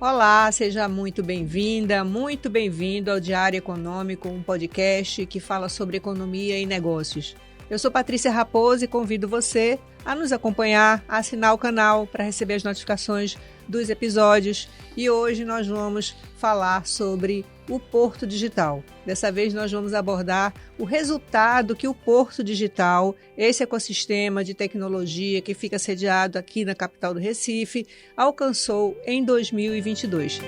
Olá, seja muito bem-vinda, muito bem-vindo ao Diário Econômico, um podcast que fala sobre economia e negócios. Eu sou Patrícia Raposo e convido você a nos acompanhar, a assinar o canal para receber as notificações dos episódios. E hoje nós vamos falar sobre o Porto Digital. Dessa vez nós vamos abordar o resultado que o Porto Digital, esse ecossistema de tecnologia que fica sediado aqui na capital do Recife, alcançou em 2022.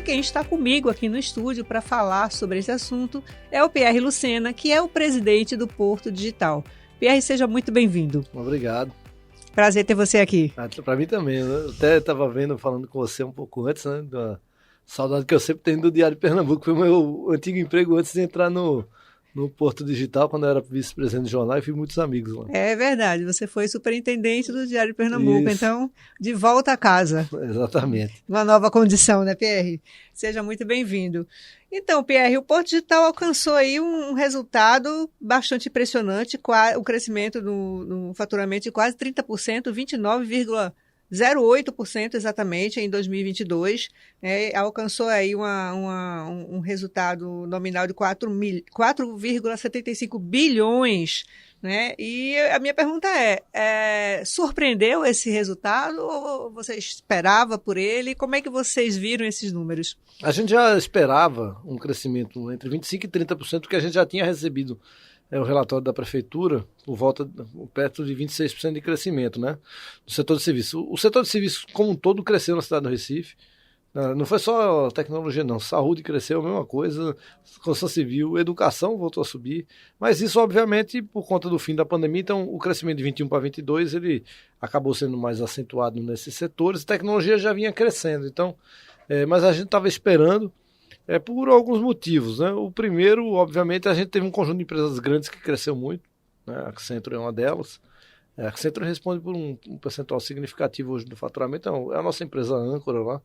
Quem está comigo aqui no estúdio para falar sobre esse assunto é o Pierre Lucena, que é o presidente do Porto Digital. Pierre, seja muito bem-vindo. Obrigado. Prazer ter você aqui. Para mim também. Eu até estava falando com você um pouco antes, né? Da saudade que eu sempre tenho do Diário de Pernambuco. Foi o meu antigo emprego antes de entrar no Porto Digital, quando eu era vice-presidente do jornal, e fiz muitos amigos lá. É verdade, você foi superintendente do Diário de Pernambuco, Isso. Então, de volta a casa. Exatamente. Uma nova condição, né, Pierre? Seja muito bem-vindo. Então, Pierre, o Porto Digital alcançou aí um resultado bastante impressionante, o crescimento no faturamento de quase 30%, 29,08% exatamente em 2022, alcançou aí um resultado nominal de 4,75 bilhões, né? E a minha pergunta surpreendeu esse resultado ou você esperava por ele? Como é que vocês viram esses números? A gente já esperava um crescimento entre 25% e 30%, porque a gente já tinha recebido o relatório da prefeitura, perto de 26% de crescimento, né, no setor de serviços. O setor de serviços como um todo cresceu na cidade do Recife. Não foi só tecnologia, não. Saúde cresceu, a mesma coisa, construção civil, educação voltou a subir. Mas isso, obviamente, por conta do fim da pandemia, então o crescimento de 21 para 22, ele acabou sendo mais acentuado nesses setores. A tecnologia já vinha crescendo, então, mas a gente estava esperando, por alguns motivos, né? O primeiro, obviamente, a gente teve um conjunto de empresas grandes que cresceu muito, né? A Accenture é uma delas. A Accenture responde por um percentual significativo hoje do faturamento, então, é a nossa empresa âncora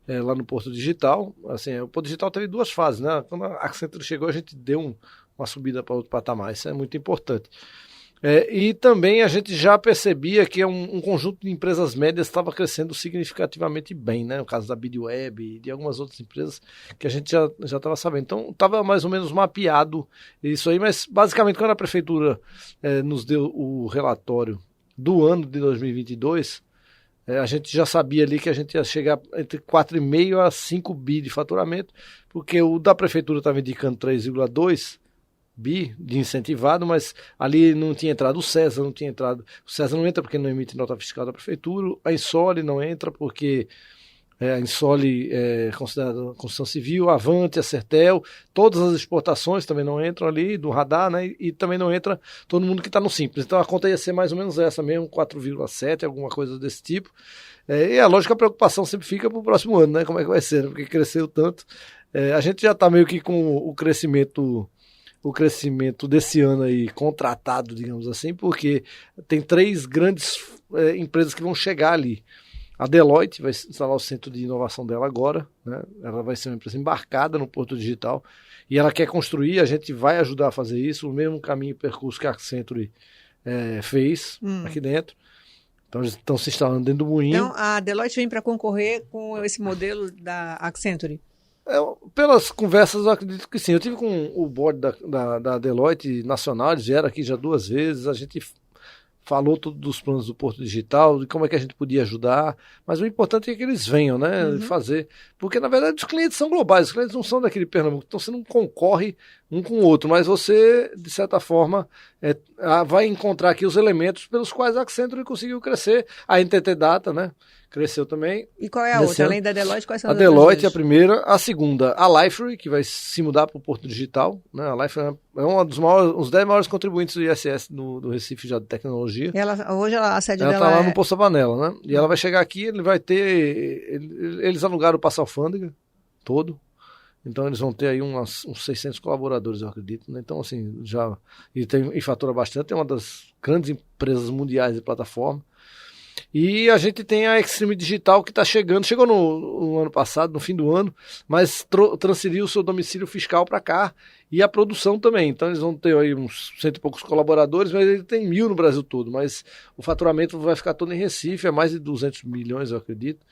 lá no Porto Digital. Assim, o Porto Digital teve duas fases, né? Quando a Accenture chegou, a gente deu uma subida para outro patamar, isso é muito importante. E também a gente já percebia que um conjunto de empresas médias estava crescendo significativamente bem, né? No caso da BidWeb e de algumas outras empresas que a gente já estava sabendo. Então, estava mais ou menos mapeado isso aí, mas basicamente quando a prefeitura nos deu o relatório do ano de 2022, a gente já sabia ali que a gente ia chegar entre 4,5 a 5 bi de faturamento, porque o da prefeitura estava indicando 3,2 bi de incentivado, mas ali não tinha entrado o César, o César não entra porque não emite nota fiscal da prefeitura, a Insole não entra porque a Insole é considerada construção civil, a Avante, a Sertel, todas as exportações também não entram ali do radar, né? E também não entra todo mundo que está no Simples. Então a conta ia ser mais ou menos essa mesmo, 4,7, alguma coisa desse tipo. E a lógica, a preocupação sempre fica para o próximo ano, né? Como é que vai ser, né? Porque cresceu tanto. A gente já está meio que com o crescimento desse ano aí contratado, digamos assim, porque tem 3 grandes empresas que vão chegar ali. A Deloitte vai instalar o centro de inovação dela agora, né? Ela vai ser uma empresa embarcada no Porto Digital e ela quer construir, a gente vai ajudar a fazer isso, o mesmo caminho e percurso que a Accenture fez aqui dentro. Então eles estão se instalando dentro do moinho. Então a Deloitte vem para concorrer com esse modelo da Accenture? Pelas conversas, eu acredito que sim. Eu tive com o board da Deloitte Nacional, eles vieram aqui já 2 vezes, a gente falou tudo dos planos do Porto Digital, de como é que a gente podia ajudar, mas o importante é que eles venham, né, fazer, porque na verdade os clientes são globais, os clientes não são daquele Pernambuco, então você não concorre um com o outro, mas você, de certa forma, vai encontrar aqui os elementos pelos quais a Accenture conseguiu crescer, a NTT Data, né, cresceu também. E qual é a outra? Além da Deloitte, quais são as outras? A Deloitte é a primeira, a segunda, a Lifery, que vai se mudar para o Porto Digital, né? A Lifery é uns 10 maiores contribuintes do ISS do Recife já de tecnologia. Hoje a sede dela está lá no Poço Panela, né? E ela vai chegar aqui, ele vai ter... Eles alugaram o Passa Alfândega todo, então eles vão ter aí uns 600 colaboradores, eu acredito, né? Então, assim, e fatura bastante, é uma das grandes empresas mundiais de plataforma. E a gente tem a Extreme Digital que está chegou no ano passado, no fim do ano, mas transferiu o seu domicílio fiscal para cá e a produção também. Então eles vão ter aí uns 100 e poucos colaboradores, mas ele tem 1.000 no Brasil todo. Mas o faturamento vai ficar todo em Recife, é mais de 200 milhões, eu acredito.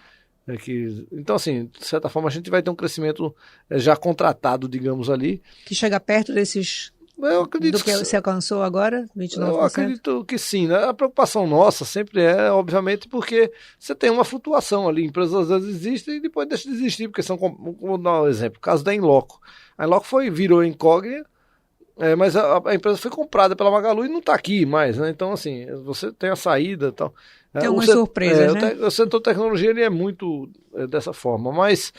Então, assim, de certa forma, a gente vai ter um crescimento já contratado, digamos ali. Que chega perto desses... Eu acredito do que você alcançou agora, 29%? Eu acredito que sim, né? A preocupação nossa sempre é, obviamente, porque você tem uma flutuação ali. Empresas às vezes existem e depois deixam de existir, porque são, vou dar um exemplo, o caso da Inloco. A Inloco virou incógnita, mas a empresa foi comprada pela Magalu e não está aqui mais, né? Então, assim, você tem a saída e tal. Tem algumas surpresas, né? O setor de tecnologia ele é muito dessa forma, mas...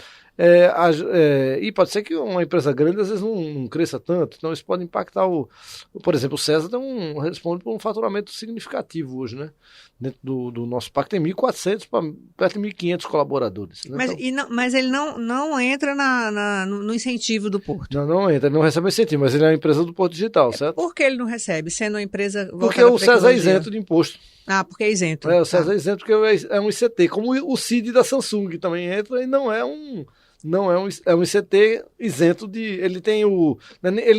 e pode ser que uma empresa grande às vezes não cresça tanto, então isso pode impactar por exemplo, o César responde por um faturamento significativo hoje, né? Dentro do nosso parque tem 1.400 para perto de 1.500 colaboradores, né? Mas ele não entra no incentivo do Porto. Não entra, ele não recebe incentivo, mas ele é uma empresa do Porto Digital, certo? Por que ele não recebe, sendo uma empresa porque o César é isento de imposto. Ah, porque é isento. O César é isento porque é um ICT, como o CID da Samsung também entra e não é um ICT isento de... Ele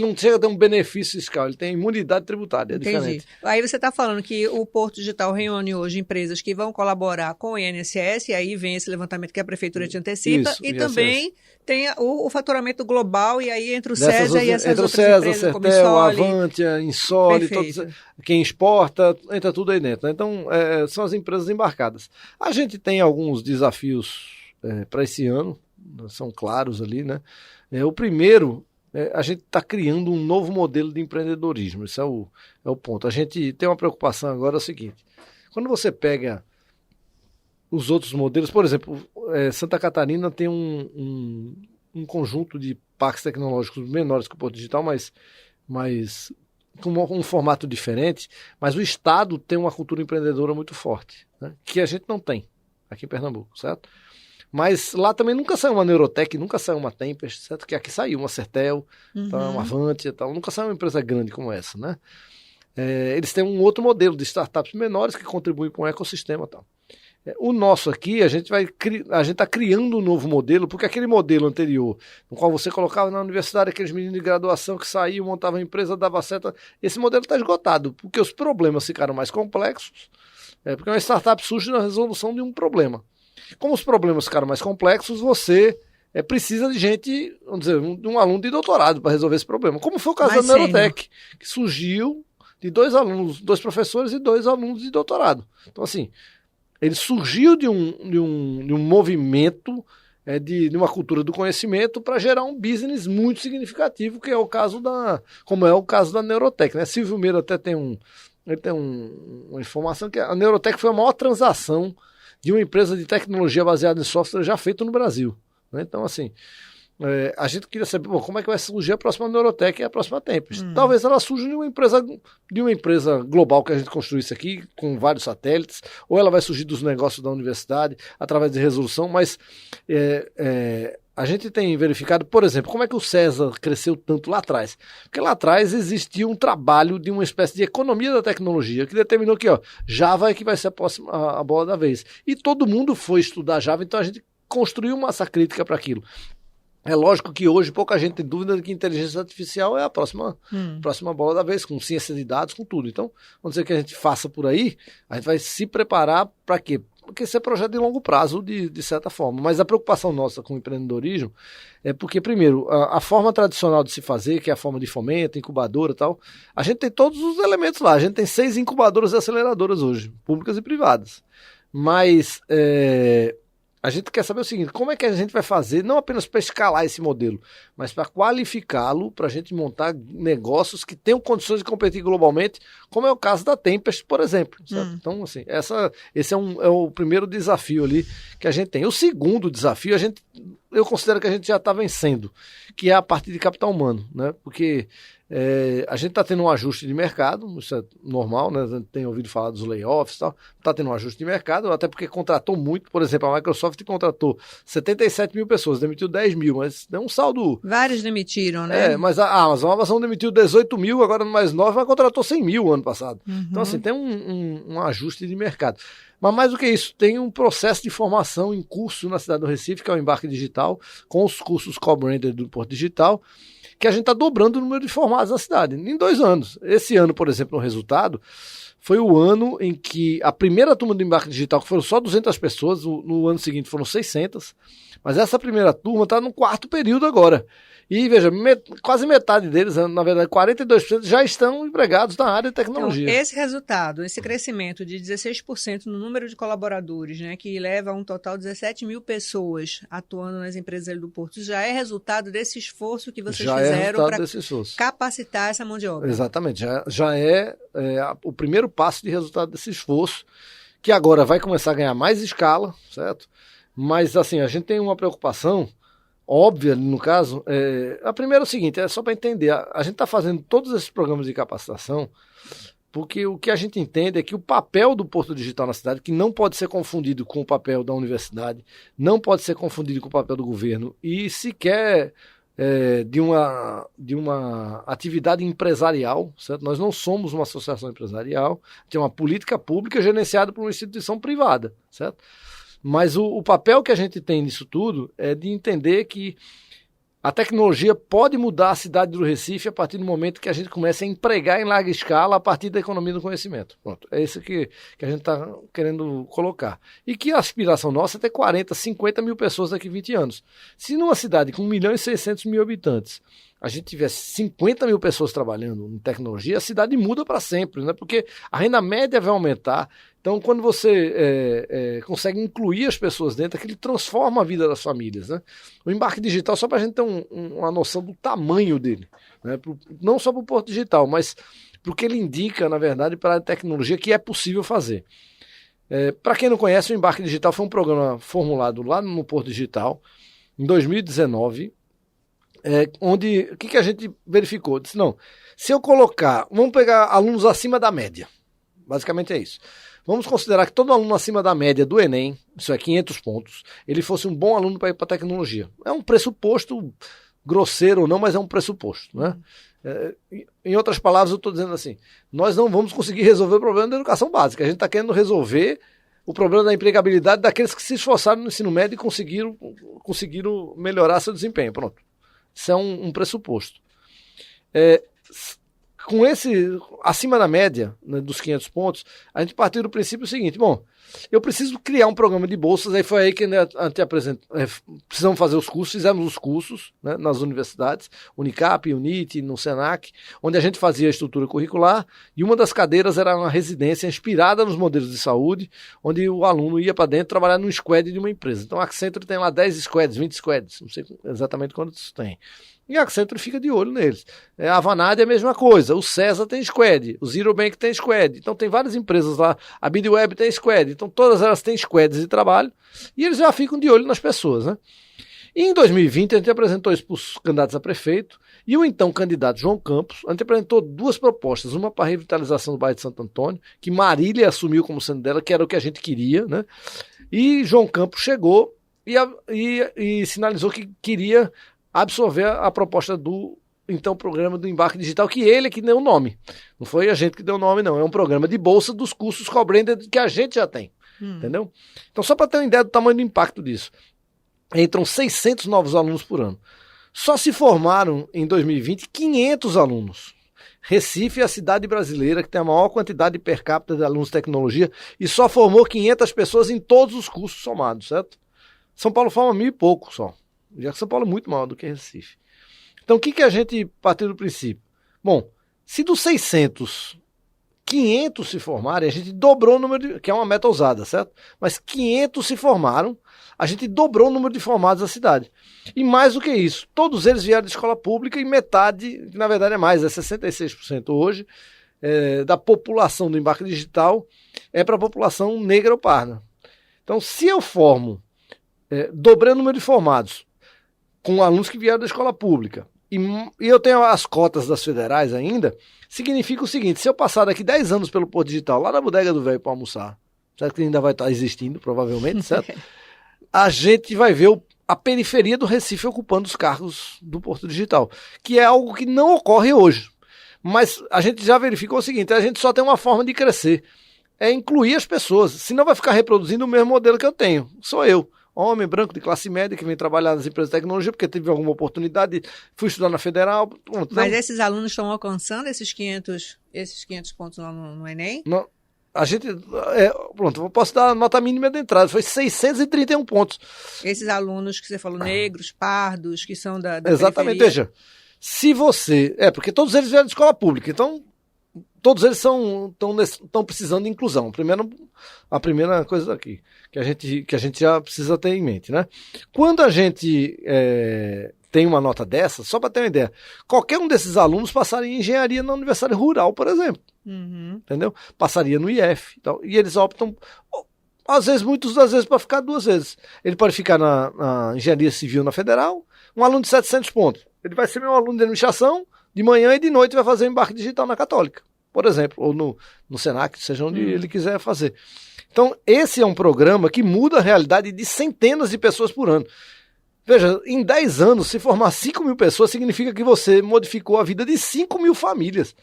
não chega a ter um benefício fiscal, ele tem imunidade tributária, diferente. Aí você está falando que o Porto Digital reúne hoje empresas que vão colaborar com o INSS, e aí vem esse levantamento que a Prefeitura te antecipa, e também tem o faturamento global, e aí entre o César e essas outras empresas, como Sertel, Avantia, Insole, quem exporta, entra tudo aí dentro, né? Então, são as empresas embarcadas. A gente tem alguns desafios para esse ano, são claros ali, né? O primeiro, a gente está criando um novo modelo de empreendedorismo, esse é o ponto. A gente tem uma preocupação agora, é o seguinte, quando você pega os outros modelos, por exemplo, Santa Catarina tem um conjunto de parques tecnológicos menores que o Porto Digital, mas com um formato diferente, mas o estado tem uma cultura empreendedora muito forte, né? Que a gente não tem aqui em Pernambuco, certo? Mas lá também nunca saiu uma Neurotech, nunca saiu uma Tempest, certo? Que aqui saiu uma Sertel, uma Avantia, tal. Nunca saiu uma empresa grande como essa, né? Eles têm um outro modelo de startups menores que contribuem com o ecossistema, tal. O nosso aqui, a gente está criando um novo modelo, porque aquele modelo anterior, no qual você colocava na universidade aqueles meninos de graduação que saíam, montavam a empresa, dava seta, esse modelo está esgotado, porque os problemas ficaram mais complexos, porque uma startup surge na resolução de um problema. Como os problemas ficaram mais complexos, você precisa de gente, vamos dizer, de um aluno de doutorado para resolver esse problema. Como foi o caso da Neurotech, que surgiu de 2 alunos, 2 professores e 2 alunos de doutorado. Então, assim, ele surgiu de um movimento, de uma cultura do conhecimento para gerar um business muito significativo, que é o caso como é o caso da Neurotech, né? Silvio Meira até tem uma informação que a Neurotech foi a maior transação de uma empresa de tecnologia baseada em software já feita no Brasil, né? Então, assim, a gente queria saber como é que vai surgir a próxima Neurotech e a próxima Tempest. Talvez ela surja de uma empresa global que a gente construísse aqui, com vários satélites, ou ela vai surgir dos negócios da universidade, através de resolução, mas a gente tem verificado, por exemplo, como é que o César cresceu tanto lá atrás. Porque lá atrás existia um trabalho de uma espécie de economia da tecnologia que determinou que Java é que vai ser a bola da vez. E todo mundo foi estudar Java, então a gente construiu massa crítica para aquilo. É lógico que hoje pouca gente tem dúvida de que inteligência artificial é a próxima bola da vez, com ciência de dados, com tudo. Então, vamos dizer que a gente faça por aí, a gente vai se preparar para quê? Porque esse é projeto de longo prazo, de certa forma. Mas a preocupação nossa com o empreendedorismo é porque, primeiro, a forma tradicional de se fazer, que é a forma de fomento, incubadora e tal, a gente tem todos os elementos lá. A gente tem 6 incubadoras e aceleradoras hoje, públicas e privadas. Mas a gente quer saber o seguinte, como é que a gente vai fazer, não apenas para escalar esse modelo, mas para qualificá-lo, para a gente montar negócios que tenham condições de competir globalmente, como é o caso da Tempest, por exemplo. Então, assim, esse é o primeiro desafio ali que a gente tem. O segundo desafio, eu considero que a gente já está vencendo, que é a parte de capital humano, né? Porque A gente está tendo um ajuste de mercado, isso é normal, né? A gente tem ouvido falar dos layoffs e tal, está tendo um ajuste de mercado, até porque contratou muito, por exemplo, a Microsoft contratou 77 mil pessoas, demitiu 10 mil, mas deu um saldo... Vários demitiram, né? Mas a Amazon demitiu 18 mil, agora mais 9, mas contratou 100 mil ano passado. Então, assim, tem um ajuste de mercado. Mas mais do que isso, tem um processo de formação em curso na cidade do Recife, que é o Embarque Digital, com os cursos co-branded do Porto Digital, que a gente está dobrando o número de formados na cidade, em 2 anos. Esse ano, por exemplo, no resultado, foi o ano em que a primeira turma do Embarque Digital, que foram só 200 pessoas, no ano seguinte foram 600, mas essa primeira turma está no 4º período agora. E veja, quase metade deles, na verdade 42%, já estão empregados na área de tecnologia. Então, esse resultado, esse crescimento de 16% no número de colaboradores, né, que leva a um total de 17 mil pessoas atuando nas empresas do Porto, já é resultado desse esforço que vocês fizeram para capacitar essa mão de obra. Exatamente, já é o primeiro passo de resultado desse esforço, que agora vai começar a ganhar mais escala, certo? Mas assim, a gente tem uma preocupação óbvia, no caso. A primeira é o seguinte, é só para entender, a gente está fazendo todos esses programas de capacitação porque o que a gente entende é que o papel do Porto Digital na cidade, que não pode ser confundido com o papel da universidade, não pode ser confundido com o papel do governo e sequer de uma atividade empresarial, certo? Nós não somos uma associação empresarial, tem uma política pública gerenciada por uma instituição privada, certo? Mas o papel que a gente tem nisso tudo é de entender que a tecnologia pode mudar a cidade do Recife a partir do momento que a gente começa a empregar em larga escala a partir da economia do conhecimento. Pronto, é isso que a gente está querendo colocar. E que a aspiração nossa é ter 40, 50 mil pessoas daqui a 20 anos. Se numa cidade com 1.600.000 habitantes a gente tivesse 50 mil pessoas trabalhando em tecnologia, a cidade muda para sempre, né? Porque a renda média vai aumentar. Então, quando você consegue incluir as pessoas dentro, aquilo transforma a vida das famílias, né? O embarque digital, só para a gente ter uma noção do tamanho dele, né? Não só para o Porto Digital, mas para o que ele indica, na verdade, para a tecnologia que é possível fazer. Para quem não conhece, o Embarque Digital foi um programa formulado lá no Porto Digital, em 2019, onde o que a gente verificou? Disse, não, se eu colocar, vamos pegar alunos acima da média, basicamente é isso. Vamos considerar que todo aluno acima da média do Enem, isso é 500 pontos, ele fosse um bom aluno para ir para a tecnologia. É um pressuposto, grosseiro ou não, mas é um pressuposto, né? Em outras palavras, eu estou dizendo assim, nós não vamos conseguir resolver o problema da educação básica, a gente está querendo resolver o problema da empregabilidade daqueles que se esforçaram no ensino médio e conseguiram melhorar seu desempenho. Pronto. Isso é um pressuposto. Com esse, acima da média, né, dos 500 pontos, a gente partiu do princípio seguinte, bom, eu preciso criar um programa de bolsas, aí foi aí que a gente apresentou, precisamos fazer os cursos, fizemos os cursos, né, nas universidades, Unicap, Unite, no Senac, onde a gente fazia a estrutura curricular, e uma das cadeiras era uma residência inspirada nos modelos de saúde, onde o aluno ia para dentro trabalhar num squad de uma empresa. Então a Accenture tem lá 10 squads, 20 squads, não sei exatamente quantos tem. E a Accenture fica de olho neles. A Vanad é a mesma coisa. O César tem squad. O Zero Bank tem squad. Então tem várias empresas lá. A BidWeb tem squad. Então todas elas têm squads de trabalho. E eles já ficam de olho nas pessoas, né? E em 2020 a gente apresentou isso para os candidatos a prefeito. E o então candidato João Campos, a gente apresentou 2 propostas. Uma para a revitalização do bairro de Santo Antônio, que Marília assumiu como sendo dela, que era o que a gente queria, né? E João Campos chegou e sinalizou que queria absorver a proposta do então programa do Embarque Digital, que ele é que deu o nome. Não foi a gente que deu o nome, não. É um programa de bolsa dos cursos co-branded que a gente já tem. Entendeu? Então, só para ter uma ideia do tamanho do impacto disso. Entram 600 novos alunos por ano. Só se formaram em 2020 500 alunos. Recife é a cidade brasileira que tem a maior quantidade per capita de alunos de tecnologia e só formou 500 pessoas em todos os cursos somados, certo? São Paulo forma 1.000 e pouco só. Já que São Paulo é muito maior do que Recife. Então, o que a gente partiu do princípio? Bom, se dos 600, 500 se formarem, a gente dobrou o número que é uma meta ousada, certo? Mas 500 se formaram, a gente dobrou o número de formados da cidade. E mais do que isso, todos eles vieram de escola pública e metade, que na verdade é mais, é 66% hoje, da população do Embarque Digital é para a população negra ou parda. Então, se eu formo, dobrei o número de formados, com alunos que vieram da escola pública, e eu tenho as cotas das federais ainda, significa o seguinte, se eu passar daqui 10 anos pelo Porto Digital, lá na bodega do velho para almoçar, certo? Que ainda vai estar existindo, provavelmente, certo? A gente vai ver a periferia do Recife ocupando os cargos do Porto Digital, que é algo que não ocorre hoje. Mas a gente já verificou o seguinte, a gente só tem uma forma de crescer, é incluir as pessoas, senão vai ficar reproduzindo o mesmo modelo que eu tenho, sou eu. Homem branco de classe média que vem trabalhar nas empresas de tecnologia porque teve alguma oportunidade, fui estudar na Federal. Mas esses alunos estão alcançando esses 500 pontos lá no Enem? Não, a gente, pronto, eu posso dar a nota mínima de entrada, foi 631 pontos. Esses alunos que você falou, negros, pardos, que são da exatamente, periferia. Veja, se você, porque todos eles vieram de escola pública, então todos eles estão precisando de inclusão. A primeira coisa aqui, que a gente já precisa ter em mente, né? Quando a gente tem uma nota dessa, só para ter uma ideia, qualquer um desses alunos passaria em engenharia na Universidade Rural, por exemplo. Uhum. Entendeu? Passaria no IF. E eles optam, às vezes, muitas das vezes, para ficar 2 vezes. Ele pode ficar na engenharia civil na Federal, um aluno de 700 pontos. Ele vai ser meu aluno de administração, de manhã e de noite vai fazer um embarque digital na Católica, por exemplo, ou no Senac, seja onde ele quiser fazer. Então, esse é um programa que muda a realidade de centenas de pessoas por ano. Veja, em 10 anos, se formar 5 mil pessoas, significa que você modificou a vida de 5 mil famílias.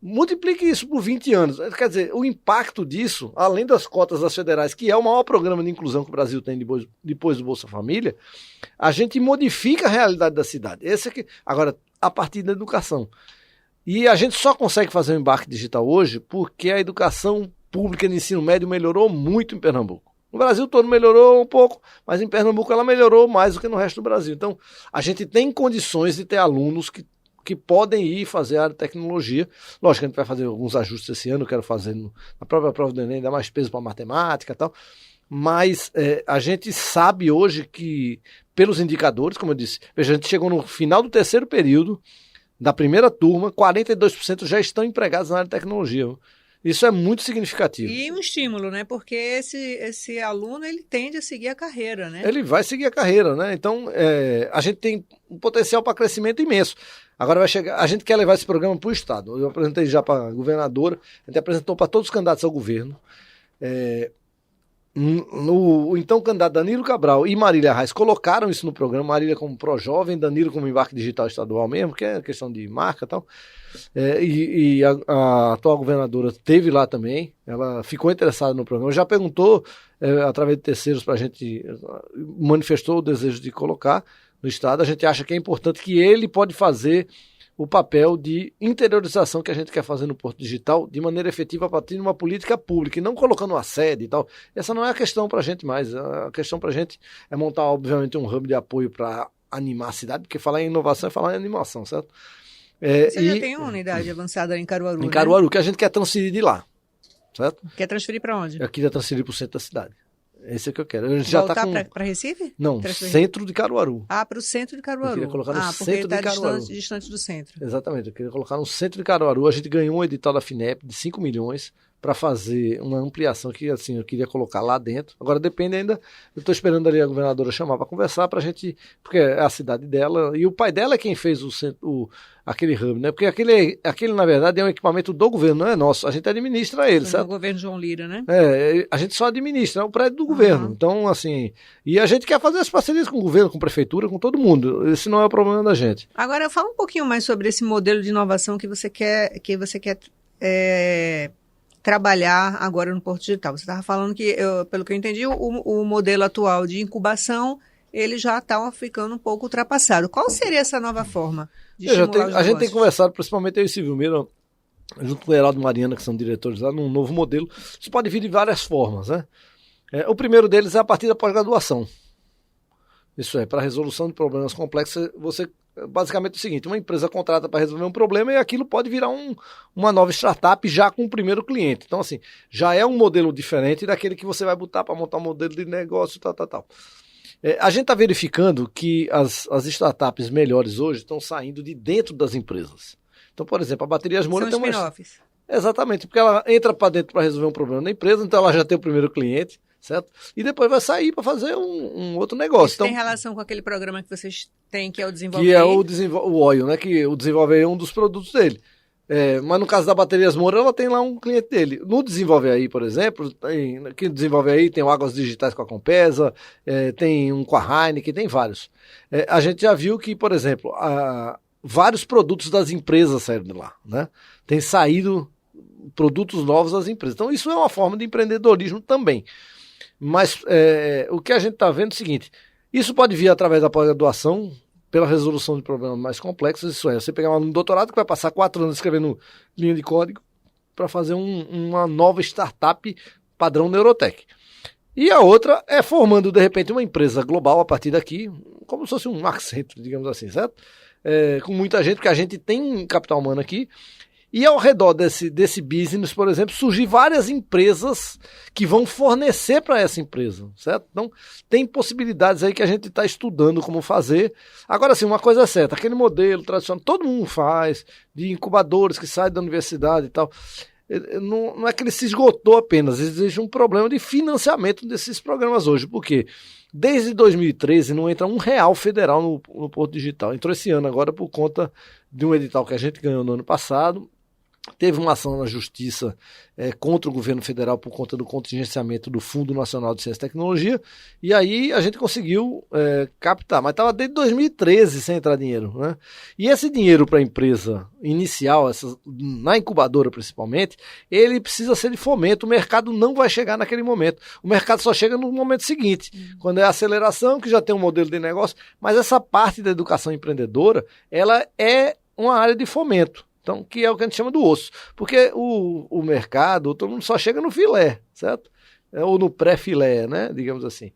Multiplique isso por 20 anos. Quer dizer, o impacto disso, além das cotas das federais, que é o maior programa de inclusão que o Brasil tem depois do Bolsa Família, a gente modifica a realidade da cidade. Agora, a partir da educação. E a gente só consegue fazer um embarque digital hoje porque a educação pública de ensino médio melhorou muito em Pernambuco. No Brasil todo melhorou um pouco, mas em Pernambuco ela melhorou mais do que no resto do Brasil. Então, a gente tem condições de ter alunos que podem ir fazer a área de tecnologia. Lógico que a gente vai fazer alguns ajustes esse ano, eu quero fazer na própria prova do Enem, dar mais peso para matemática e tal, mas a gente sabe hoje que, pelos indicadores, como eu disse, veja, a gente chegou no final do 3º período, da primeira turma, 42% já estão empregados na área de tecnologia. Isso é muito significativo. E um estímulo, né? Porque esse aluno, ele tende a seguir a carreira, né? Ele vai seguir a carreira, né? Então, a gente tem um potencial para crescimento imenso. Agora vai chegar, a gente quer levar esse programa para o Estado. Eu apresentei já para a governadora, a gente apresentou para todos os candidatos ao governo. O então candidato Danilo Cabral e Marília Reis colocaram isso no programa, Marília como pró-jovem, Danilo como embarque digital estadual mesmo, que é questão de marca e tal. E a atual governadora esteve lá também, ela ficou interessada no programa, já perguntou, através de terceiros, para a gente, manifestou o desejo de colocar no Estado. A gente acha que é importante que ele pode fazer o papel de interiorização que a gente quer fazer no Porto Digital de maneira efetiva a partir de uma política pública e não colocando uma sede e tal. Essa não é a questão para a gente mais. A questão para a gente é montar, obviamente, um hub de apoio para animar a cidade, porque falar em inovação é falar em animação, certo? Você já tem uma unidade avançada em Caruaru, em Caruaru, né? Que a gente quer transferir de lá, certo? Quer transferir para onde? Eu queria transferir para o centro da cidade. Esse é que eu quero. Voltar para Recife? Não, centro de Caruaru. Para o centro de Caruaru. Eu queria colocar no centro de Caruaru. Distante do centro. Exatamente, eu queria colocar no centro de Caruaru. A gente ganhou um edital da FINEP de 5 milhões para fazer uma ampliação que, assim, eu queria colocar lá dentro. Agora depende ainda, eu estou esperando ali a governadora chamar para conversar para a gente, porque é a cidade dela, e o pai dela é quem fez aquele hub, né? Porque aquele, na verdade, é um equipamento do governo, não é nosso, a gente administra ele, certo? Do governo João Lira, né? A gente só administra, é um prédio do governo. Então, assim, e a gente quer fazer as parcerias com o governo, com a prefeitura, com todo mundo. Esse não é o problema da gente. Agora, fala um pouquinho mais sobre esse modelo de inovação que você quer trabalhar agora no Porto Digital. Você estava falando que, pelo que eu entendi, o modelo atual de incubação, ele já está ficando um pouco ultrapassado. Qual seria essa nova forma de estimular os A gente tem conversado, principalmente eu e Silvio Meira, junto com o Heraldo e Mariana, que são diretores lá, num novo modelo. Isso pode vir de várias formas, né? O primeiro deles é a partir da pós-graduação. Isso é, para a resolução de problemas complexos, você basicamente é o seguinte, uma empresa contrata para resolver um problema e aquilo pode virar uma nova startup já com o primeiro cliente. Então, assim, já é um modelo diferente daquele que você vai botar para montar um modelo de negócio, tal. A gente está verificando que as startups melhores hoje estão saindo de dentro das empresas. Então, por exemplo, a Baterias Moura tem uma... spin-offs. Exatamente, porque ela entra para dentro para resolver um problema na empresa, então ela já tem o primeiro cliente, certo? E depois vai sair para fazer um outro negócio. Isso tem relação com aquele programa que vocês têm, que é o Desenvolve Que é Aí? o Oil, né? Que o Desenvolve Aí é um dos produtos dele. Mas no caso da Baterias Moura, ela tem lá um cliente dele. No Desenvolve Aí, por exemplo, que Desenvolve Aí tem o Águas Digitais com a Compesa, tem um com a Heineken, tem vários. A gente já viu que, por exemplo, vários produtos das empresas saíram de lá, né? Tem saído produtos novos das empresas. Então isso é uma forma de empreendedorismo também. Mas o que a gente está vendo é o seguinte, isso pode vir através da pós-graduação, pela resolução de problemas mais complexos. Isso você pegar um aluno de doutorado que vai passar 4 anos escrevendo linha de código para fazer uma nova startup padrão Neurotech. E a outra é formando, de repente, uma empresa global a partir daqui, como se fosse um Accenture, digamos assim, certo? Com muita gente, porque a gente tem capital humano aqui. E ao redor desse business, por exemplo, surgir várias empresas que vão fornecer para essa empresa, certo? Então, tem possibilidades aí que a gente está estudando como fazer. Agora, sim, uma coisa é certa, aquele modelo tradicional, todo mundo faz, de incubadores que saem da universidade e tal. Não é que ele se esgotou apenas, existe um problema de financiamento desses programas hoje. Por quê? Desde 2013 não entra R$1 federal no Porto Digital. Entrou esse ano agora por conta de um edital que a gente ganhou no ano passado. Teve uma ação na Justiça contra o governo federal por conta do contingenciamento do Fundo Nacional de Ciência e Tecnologia, e aí a gente conseguiu captar, mas estava desde 2013 sem entrar dinheiro, né? E esse dinheiro para a empresa inicial, na incubadora principalmente, ele precisa ser de fomento, o mercado não vai chegar naquele momento, o mercado só chega no momento seguinte, quando é a aceleração, que já tem um modelo de negócio, mas essa parte da educação empreendedora, ela é uma área de fomento. Então, que é o que a gente chama do osso. Porque o mercado, todo mundo só chega no filé, certo? Ou no pré-filé, né? Digamos assim.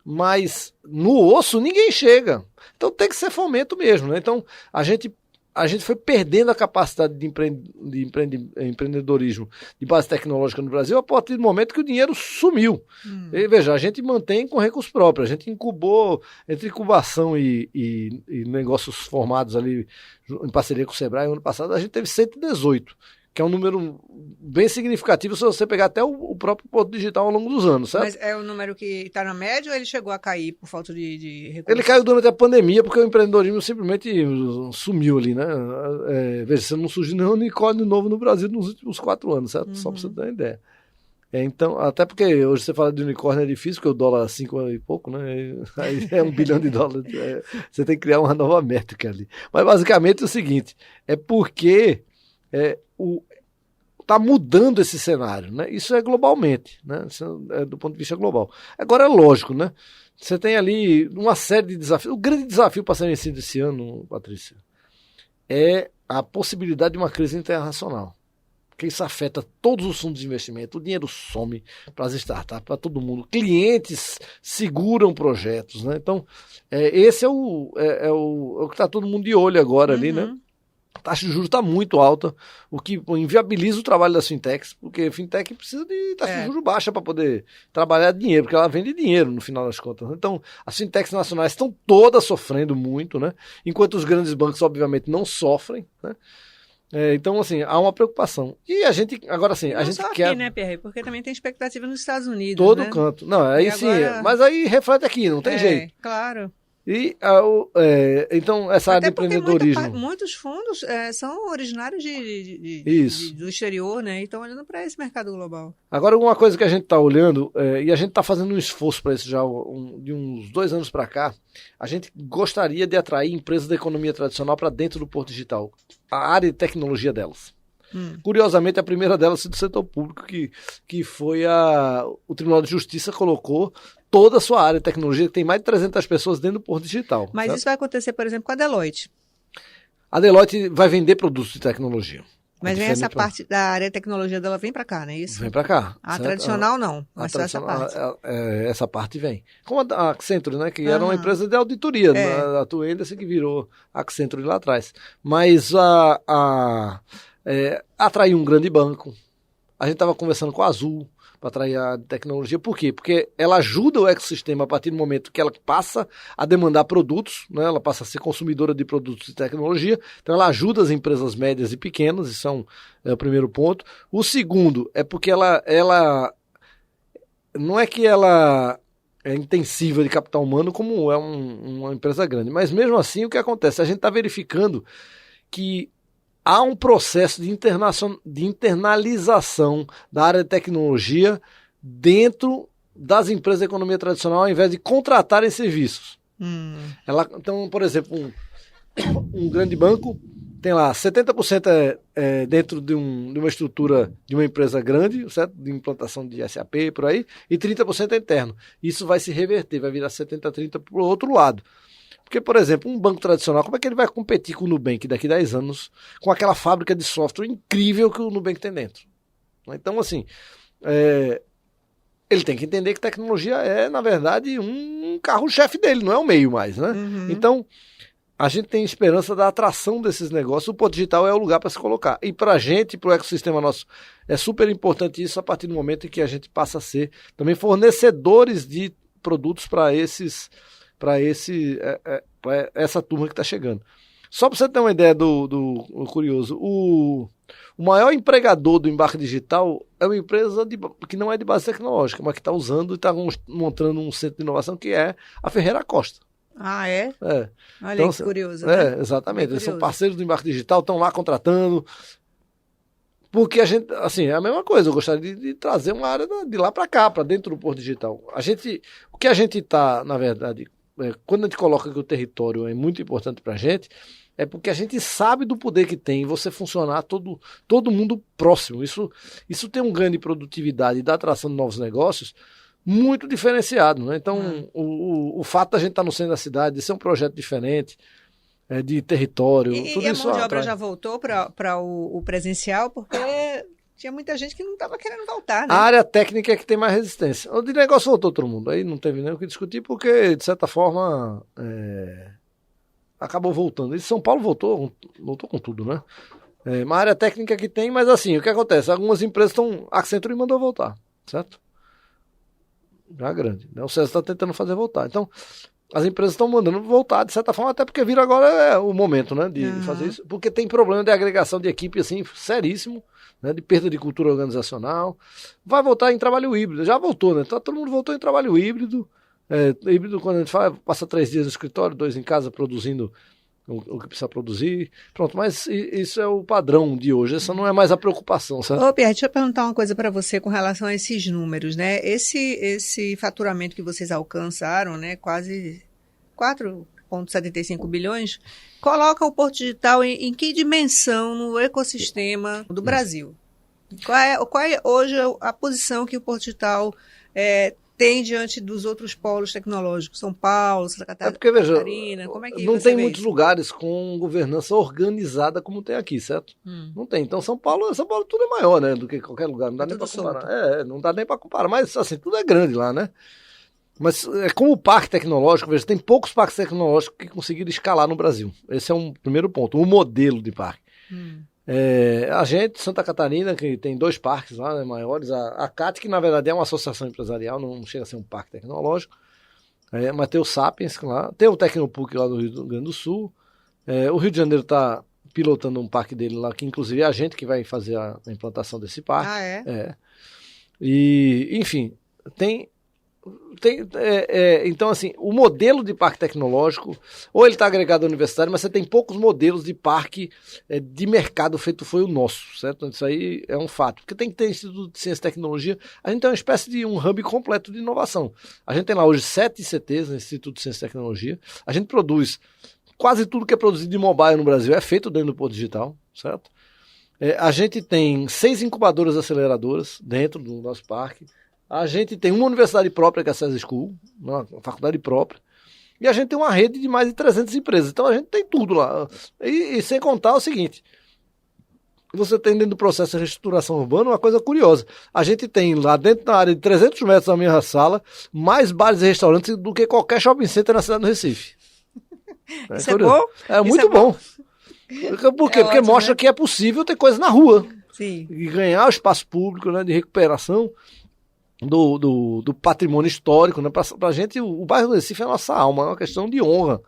Mas no osso ninguém chega. Então tem que ser fomento mesmo, né? Então a gente foi perdendo a capacidade de empreendedorismo de base tecnológica no Brasil a partir do momento que o dinheiro sumiu. E, veja, a gente mantém com recursos próprios. A gente incubou, entre incubação e negócios formados ali em parceria com o Sebrae, ano passado a gente teve 118, que é um número bem significativo se você pegar até o próprio Porto Digital ao longo dos anos, certo? Mas é o número que está na média ou ele chegou a cair por falta de recursos? Ele caiu durante a pandemia porque o empreendedorismo simplesmente sumiu ali, né? Veja, você não surgiu nenhum unicórnio novo no Brasil nos últimos 4 anos, certo? Só para você ter uma ideia. Então, até porque hoje você fala de unicórnio é difícil, porque o dólar é 5 e pouco, né? Aí é $1 bilhão. Você tem que criar uma nova métrica ali. Mas basicamente é o seguinte, é porque está mudando esse cenário, né? Isso é globalmente, né? Isso é do ponto de vista global. Agora é lógico, né? Você tem ali uma série de desafios. O grande desafio para ser vencido esse ano, Patrícia, é a possibilidade de uma crise internacional. Porque isso afeta todos os fundos de investimento, o dinheiro some para as startups, para todo mundo. Clientes seguram projetos, né? Então, esse é o que está todo mundo de olho agora ali, né? A taxa de juros está muito alta, o que inviabiliza o trabalho das fintechs, porque a fintech precisa de taxa de juros baixa para poder trabalhar dinheiro, porque ela vende dinheiro no final das contas. Então, as fintechs nacionais estão todas sofrendo muito, né? Enquanto os grandes bancos, obviamente, não sofrem, né? Então, assim, há uma preocupação. E a gente, agora assim, a gente só aqui, quer... né, Pierre? Porque também tem expectativa nos Estados Unidos, todo né? canto. Não, aí E sim, agora... mas aí reflete aqui, não tem jeito. Claro. E, então, essa área de empreendedorismo... Muitos fundos são originários do exterior, né? E estão olhando para esse mercado global. Agora, uma coisa que a gente está olhando, e a gente está fazendo um esforço para isso já de uns 2 anos para cá, a gente gostaria de atrair empresas da economia tradicional para dentro do Porto Digital, a área de tecnologia delas. Curiosamente, a primeira delas do setor público, que foi o Tribunal de Justiça colocou toda a sua área de tecnologia, que tem mais de 300 pessoas dentro do Porto Digital. Mas certo? Isso vai acontecer, por exemplo, com a Deloitte. A Deloitte vai vender produtos de tecnologia. Mas vem essa parte da área de tecnologia dela, vem para cá, não é isso? Vem para cá. A tradicional não, mas só essa parte. Essa parte vem. Como a Accenture, né, que era uma empresa de auditoria, a Tuenderson que virou Accenture lá atrás. Mas atrair um grande banco. A gente estava conversando com a Azul para atrair a tecnologia. Por quê? Porque ela ajuda o ecossistema a partir do momento que ela passa a demandar produtos, né? Ela passa a ser consumidora de produtos de tecnologia. Então ela ajuda as empresas médias e pequenas, isso é o primeiro ponto. O segundo é porque ela não é que ela é intensiva de capital humano como é uma empresa grande, mas mesmo assim o que acontece? A gente está verificando que há um processo de internalização da área de tecnologia dentro das empresas da economia tradicional, ao invés de contratarem serviços. Então, por exemplo, um grande banco tem lá 70% dentro de uma estrutura de uma empresa grande, certo? De implantação de SAP, por aí, e 30% é interno. Isso vai se reverter, vai virar 70-30 para o outro lado. Porque, por exemplo, um banco tradicional, como é que ele vai competir com o Nubank daqui a 10 anos, com aquela fábrica de software incrível que o Nubank tem dentro? Então, assim, ele tem que entender que tecnologia é, na verdade, um carro-chefe dele, não é o meio mais, né? Então, a gente tem esperança da atração desses negócios. O Porto Digital é o lugar para se colocar. E para a gente, para o ecossistema nosso, é super importante isso a partir do momento em que a gente passa a ser também fornecedores de produtos para essa turma que está chegando. Só para você ter uma ideia do curioso, o maior empregador do embarque digital é uma empresa que não é de base tecnológica, mas que está usando e está montando um centro de inovação que é a Ferreira Costa. Ah, é? Olha Então, que curioso, né? Exatamente. Eles são parceiros do embarque digital, estão lá contratando. Porque a gente, assim, é a mesma coisa. Eu gostaria de trazer uma área de lá para cá, para dentro do Porto Digital. O que a gente está, na verdade, quando a gente coloca que o território é muito importante para a gente, é porque a gente sabe do poder que tem você funcionar todo mundo próximo. Isso tem um ganho de produtividade e da atração de novos negócios muito diferenciado, né? Então, o fato da gente estar no centro da cidade, de ser um projeto diferente, de território, tudo isso. E a mão de obra já voltou para o presencial, porque tinha muita gente que não estava querendo voltar, né? A área técnica é que tem mais resistência. O de negócio voltou todo mundo, aí não teve nem o que discutir, porque, de certa forma, acabou voltando. E São Paulo voltou com tudo, né? Uma área técnica que tem, mas assim, o que acontece? Algumas empresas estão... A Accenture mandou voltar, certo? Já grande. Né? O César está tentando fazer voltar. Então, as empresas estão mandando voltar, de certa forma, até porque viram agora o momento, né, de fazer isso, porque tem problema de agregação de equipe, assim, seríssimo, né, de perda de cultura organizacional. Vai voltar em trabalho híbrido, já voltou, né? Então, todo mundo voltou em trabalho híbrido. Híbrido, quando a gente fala, passa 3 dias no escritório, 2 em casa, produzindo o que precisa produzir. Pronto, mas isso é o padrão de hoje, essa não é mais a preocupação, certo? Ô, Pierre, deixa eu perguntar uma coisa para você com relação a esses números, né? Esse faturamento que vocês alcançaram, né, quase 4,75 bilhões, coloca o Porto Digital em que dimensão no ecossistema do Brasil? Qual é hoje a posição que o Porto Digital tem diante dos outros polos tecnológicos? São Paulo, Santa Catarina, porque, veja, como é que não você tem vê muitos isso? lugares com governança organizada como tem aqui, certo? Não tem. Então São Paulo tudo é maior, né, do que qualquer lugar. Não dá nem para comparar. Não dá nem para comparar, mas assim, tudo é grande lá, né? Mas como parque tecnológico, veja, tem poucos parques tecnológicos que conseguiram escalar no Brasil. Esse é um primeiro ponto, o modelo de parque. A gente, Santa Catarina, que tem 2 parques lá, né, maiores, a CAT, que na verdade é uma associação empresarial, não chega a ser um parque tecnológico, mas tem o Sapiens lá, tem o Tecnopuc lá do Rio Grande do Sul, o Rio de Janeiro está pilotando um parque dele lá, que inclusive é a gente que vai fazer a implantação desse parque. E, enfim, então, assim, o modelo de parque tecnológico, ou ele está agregado à universidade, mas você tem poucos modelos de parque de mercado feito foi o nosso, certo? Isso aí é um fato, porque tem que ter Instituto de Ciência e Tecnologia, a gente tem uma espécie de um hub completo de inovação. A gente tem lá hoje 7 ICTs no Instituto de Ciência e Tecnologia, a gente produz quase tudo que é produzido de mobile no Brasil é feito dentro do Porto Digital, certo? A gente tem 6 incubadoras aceleradoras dentro do nosso parque. A gente tem uma universidade própria, que é a CES School, uma faculdade própria, e a gente tem uma rede de mais de 300 empresas. Então a gente tem tudo lá. E sem contar o seguinte, você tem dentro do processo de reestruturação urbana uma coisa curiosa. A gente tem lá dentro da área de 300 metros da minha sala, mais bares e restaurantes do que qualquer shopping center na cidade do Recife. Isso é bom? É muito bom. Por quê? Porque ótimo, mostra, né, que é possível ter coisa na rua. Sim. E ganhar o espaço público, né, de recuperação do patrimônio histórico, né? Para a gente, o bairro do Recife é a nossa alma, é uma questão de honra.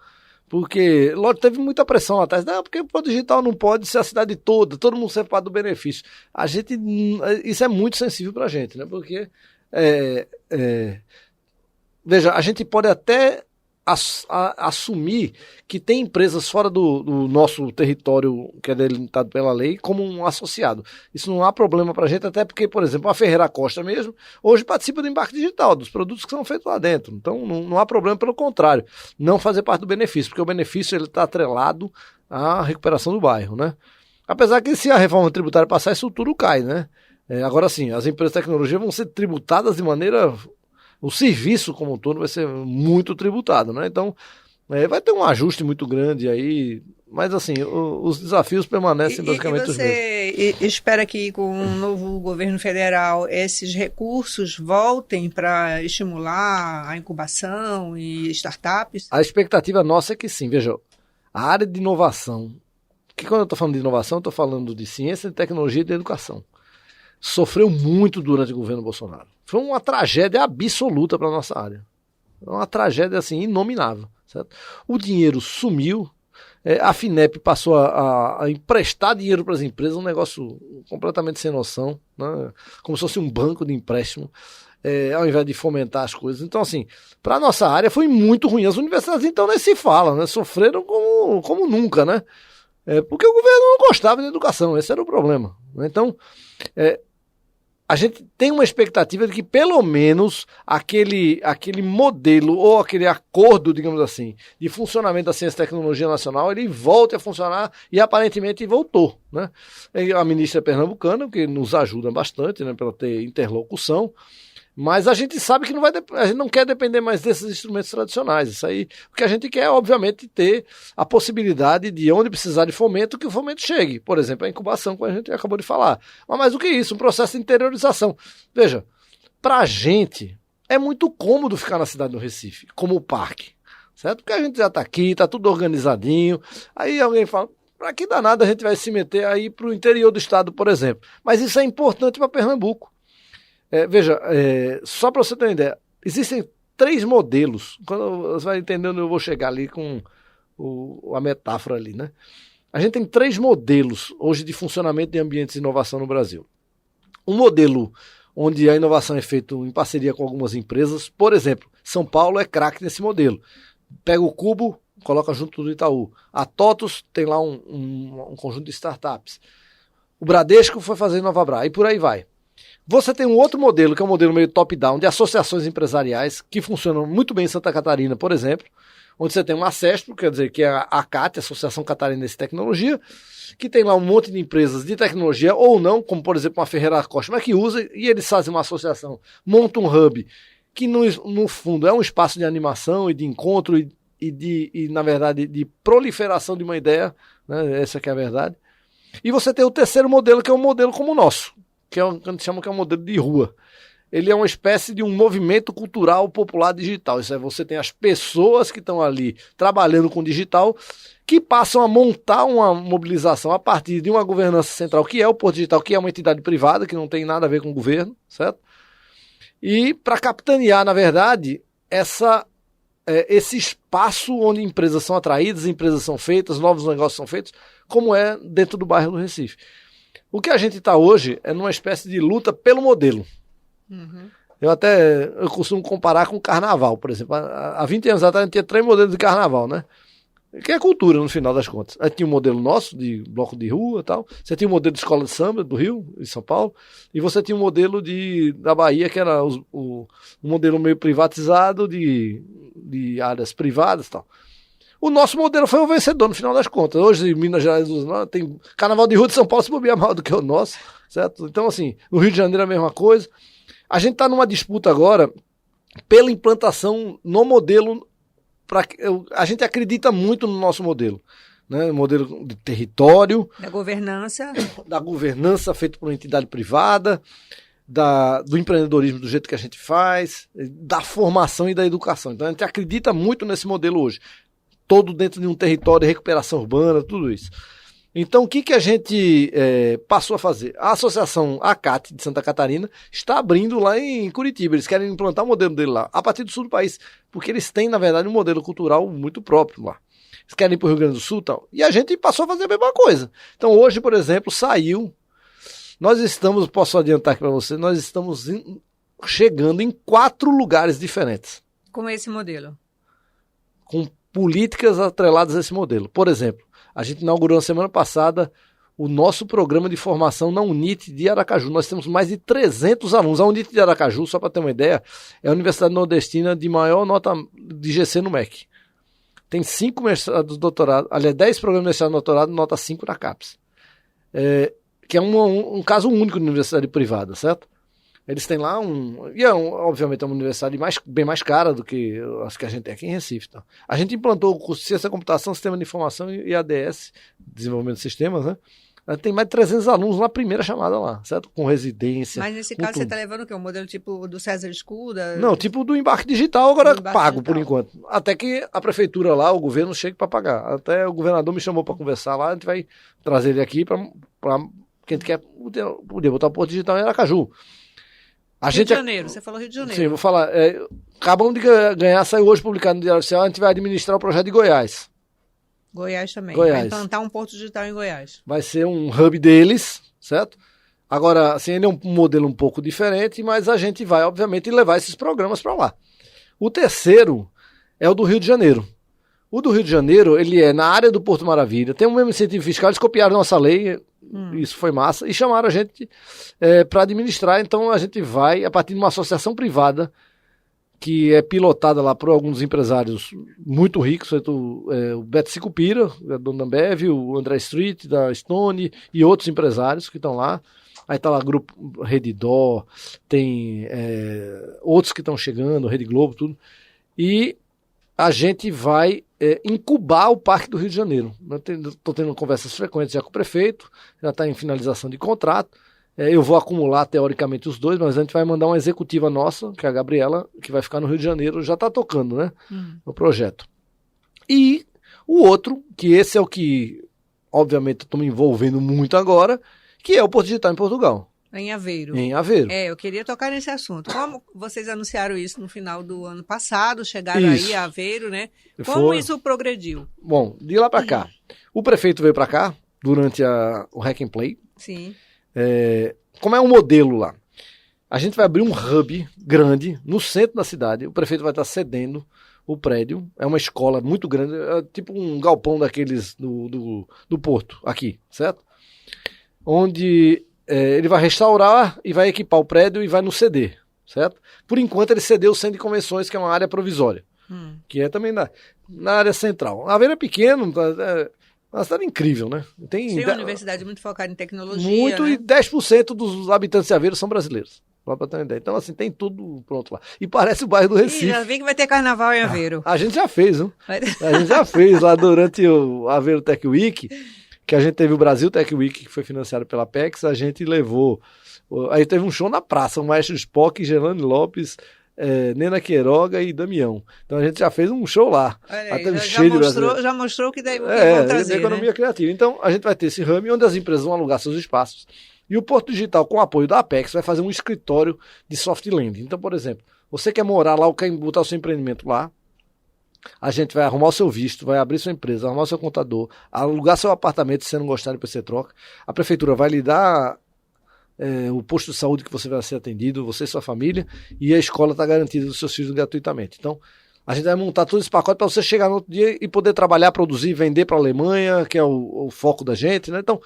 Porque, lógico, teve muita pressão lá atrás. Não, porque o Porto Digital não pode ser a cidade toda, todo mundo ser parte do benefício. Isso é muito sensível para a gente, né? Porque Veja, a gente pode até assumir que tem empresas fora do nosso território que é delimitado pela lei como um associado. Isso não há problema para a gente, até porque, por exemplo, a Ferreira Costa mesmo, hoje participa do embarque digital, dos produtos que são feitos lá dentro. Então não há problema, pelo contrário, não fazer parte do benefício, porque o benefício está atrelado à recuperação do bairro, né? Apesar que se a reforma tributária passar, isso tudo cai, né? Agora sim, as empresas de tecnologia vão ser tributadas de maneira... O serviço como um todo vai ser muito tributado, né? Então, vai ter um ajuste muito grande aí, mas assim, os desafios permanecem basicamente os mesmos. E você espera que com o novo governo federal esses recursos voltem para estimular a incubação e startups? A expectativa nossa é que sim. Veja, a área de inovação, que quando eu estou falando de inovação, eu estou falando de ciência, de tecnologia e de educação. Sofreu muito durante o governo Bolsonaro. Foi uma tragédia absoluta para a nossa área. Uma tragédia assim, inominável. Certo? O dinheiro sumiu, a FINEP passou a emprestar dinheiro para as empresas, um negócio completamente sem noção, né? Como se fosse um banco de empréstimo, ao invés de fomentar as coisas. Então, assim, para a nossa área foi muito ruim. As universidades, então, nem se fala, né? Sofreram como nunca, né? Porque o governo não gostava de educação, esse era o problema. Né? Então, a gente tem uma expectativa de que pelo menos aquele modelo ou aquele acordo, digamos assim, de funcionamento da ciência e tecnologia nacional, ele volte a funcionar e aparentemente voltou, né? A ministra é pernambucana, que nos ajuda bastante, né, pela ter interlocução, mas a gente sabe que a gente não quer depender mais desses instrumentos tradicionais. Isso aí, o que a gente quer é, obviamente, ter a possibilidade de, onde precisar de fomento, que o fomento chegue. Por exemplo, a incubação, como a gente acabou de falar. Mas mais do que isso, um processo de interiorização. Veja, para a gente é muito cômodo ficar na cidade do Recife, como o parque, certo? Porque a gente já está aqui, está tudo organizadinho. Aí alguém fala, para que danado a gente vai se meter aí para o interior do estado, por exemplo? Mas isso é importante para Pernambuco. Veja, só para você ter uma ideia, existem 3 modelos. Quando você vai entendendo, eu vou chegar ali com a metáfora ali, né? A gente tem 3 modelos hoje de funcionamento de ambientes de inovação no Brasil. Um modelo onde a inovação é feita em parceria com algumas empresas. Por exemplo, São Paulo é craque nesse modelo. Pega o Cubo, coloca junto do Itaú. A TOTUS tem lá um conjunto de startups. O Bradesco foi fazer Inovabra, e por aí vai. Você tem um outro modelo, que é um modelo meio top-down, de associações empresariais, que funcionam muito bem em Santa Catarina, por exemplo, onde você tem uma ACESPRO, quer dizer, que é a ACAT, Associação Catarinense de Tecnologia, que tem lá um monte de empresas de tecnologia, ou não, como por exemplo uma Ferreira Costa, mas que usa, e eles fazem uma associação, montam um hub, que no fundo é um espaço de animação e de encontro e na verdade, de proliferação de uma ideia, né? Essa que é a verdade. E você tem o terceiro modelo, que é um modelo como o nosso, que a gente chama que é um modelo de rua. Ele é uma espécie de um movimento cultural popular digital. Isso é, você tem as pessoas que estão ali trabalhando com digital, que passam a montar uma mobilização a partir de uma governança central, que é o Porto Digital, que é uma entidade privada, que não tem nada a ver com o governo, certo? E para capitanear, na verdade, esse espaço onde empresas são atraídas, empresas são feitas, novos negócios são feitos, como é dentro do bairro do Recife. O que a gente está hoje é numa espécie de luta pelo modelo. Uhum. Eu costumo comparar com o carnaval, por exemplo. Há 20 anos atrás a gente tinha 3 modelos de carnaval, né? Que é cultura, no final das contas. Aí tinha um modelo nosso, de bloco de rua e tal. Você tinha um modelo de escola de samba do Rio, em São Paulo. E você tinha um modelo da Bahia, que era um modelo meio privatizado, de áreas privadas e tal. O nosso modelo foi o vencedor, no final das contas. Hoje, em Minas Gerais, tem carnaval de rua de São Paulo se bobear maior do que o nosso, certo? Então, assim, no Rio de Janeiro é a mesma coisa. A gente está numa disputa agora pela implantação no modelo. A gente acredita muito no nosso modelo, né? Modelo de território. Da governança feito por uma entidade privada, do empreendedorismo do jeito que a gente faz, da formação e da educação. Então, a gente acredita muito nesse modelo hoje. Todo dentro de um território, recuperação urbana, tudo isso. Então, o que a gente passou a fazer? A associação ACAT de Santa Catarina está abrindo lá em Curitiba. Eles querem implantar o modelo dele lá, a partir do sul do país, porque eles têm, na verdade, um modelo cultural muito próprio lá. Eles querem ir para o Rio Grande do Sul e tal. E a gente passou a fazer a mesma coisa. Então, hoje, por exemplo, posso adiantar aqui para você, nós estamos chegando em 4 lugares diferentes. Com esse modelo. Com políticas atreladas a esse modelo. Por exemplo, a gente inaugurou na semana passada o nosso programa de formação na UNIT de Aracaju. Nós temos mais de 300 alunos. A UNIT de Aracaju, só para ter uma ideia, é a Universidade Nordestina de maior nota de GC no MEC. Tem 5 mestrados, doutorado, aliás, 10 programas de mestrado e doutorado, nota 5 na CAPES. Que é um caso único de universidade privada, certo? Eles têm lá obviamente é uma universidade bem mais cara do que as que a gente tem aqui em Recife. Tá? A gente implantou o curso de Ciência da Computação, Sistema de Informação e ADS, Desenvolvimento de Sistemas, né? Tem mais de 300 alunos na primeira chamada lá, certo? Com residência. Mas nesse caso você está levando o quê? Um modelo tipo do César School? Não, tipo do embarque digital, agora pago por enquanto. Até que a prefeitura lá, o governo chegue para pagar. Até o governador me chamou para conversar lá, a gente vai trazer ele aqui para quem quer poder botar o Porto Digital em Aracaju. Rio de Janeiro, você falou Rio de Janeiro. Sim, vou falar. Acabamos de ganhar, saiu hoje publicado no Diário Oficial, a gente vai administrar o projeto de Goiás. Goiás também. Goiás. Vai implantar um Porto Digital em Goiás. Vai ser um hub deles, certo? Agora, assim, ele é um modelo um pouco diferente, mas a gente vai, obviamente, levar esses programas para lá. O terceiro é o do Rio de Janeiro. O do Rio de Janeiro, ele é na área do Porto Maravilha, tem um mesmo incentivo fiscal, eles copiaram nossa lei, isso foi massa, e chamaram a gente para administrar. Então a gente vai, a partir de uma associação privada, que é pilotada lá por alguns empresários muito ricos, o Beto Sicupira, dono da Ambev, o André Street, da Stone, e outros empresários que estão lá. Aí está lá o grupo Redditor, tem outros que estão chegando, Rede Globo, tudo. A gente vai incubar o Parque do Rio de Janeiro. Estou tendo conversas frequentes já com o prefeito, já está em finalização de contrato. Eu vou acumular, teoricamente, os dois, mas a gente vai mandar uma executiva nossa, que é a Gabriela, que vai ficar no Rio de Janeiro, já está tocando, né? No projeto. E o outro, que esse é o que, obviamente, estou me envolvendo muito agora, que é o Porto Digital em Portugal. Em Aveiro. Em Aveiro. Eu queria tocar nesse assunto. Como vocês anunciaram isso no final do ano passado, chegaram aí a Aveiro, né? Como isso progrediu? Bom, de lá para cá. O prefeito veio para cá durante o Hack and Play. Sim. Como é um modelo lá? A gente vai abrir um hub grande no centro da cidade. O prefeito vai estar cedendo o prédio. É uma escola muito grande, tipo um galpão daqueles do Porto, aqui, certo? Onde ele vai restaurar e vai equipar o prédio e vai nos ceder, certo? Por enquanto ele cedeu o centro de convenções, que é uma área provisória, que é também na área central. A Aveiro é pequeno, é uma cidade incrível, né? Tem uma universidade muito focada em tecnologia, muito, né? E 10% dos habitantes de Aveiro são brasileiros. Só pra ter uma ideia. Então, assim, tem tudo pronto lá. E parece o bairro do Recife. Já vi que vai ter carnaval em Aveiro. A gente já fez, viu? A gente já fez lá durante o Aveiro Tech Week, que a gente teve o Brasil Tech Week, que foi financiado pela Apex, a gente levou... Aí teve um show na praça, o maestro Spock, Gelane Lopes, Nena Queiroga e Damião. Então a gente já fez um show lá. Olha aí, já mostrou que daí vão trazer, economia, né? criativa. Então a gente vai ter esse hub onde as empresas vão alugar seus espaços. E o Porto Digital, com o apoio da Apex, vai fazer um escritório de soft landing. Então, por exemplo, você quer morar lá ou quer botar o seu empreendimento lá, a gente vai arrumar o seu visto, vai abrir sua empresa, arrumar o seu contador, alugar seu apartamento, se você não gostar, depois você troca. A prefeitura vai lhe dar o posto de saúde que você vai ser atendido, você e sua família, e a escola está garantida dos seus filhos gratuitamente. Então, a gente vai montar todo esse pacote para você chegar no outro dia e poder trabalhar, produzir, vender para a Alemanha, que é o foco da gente, né? Então,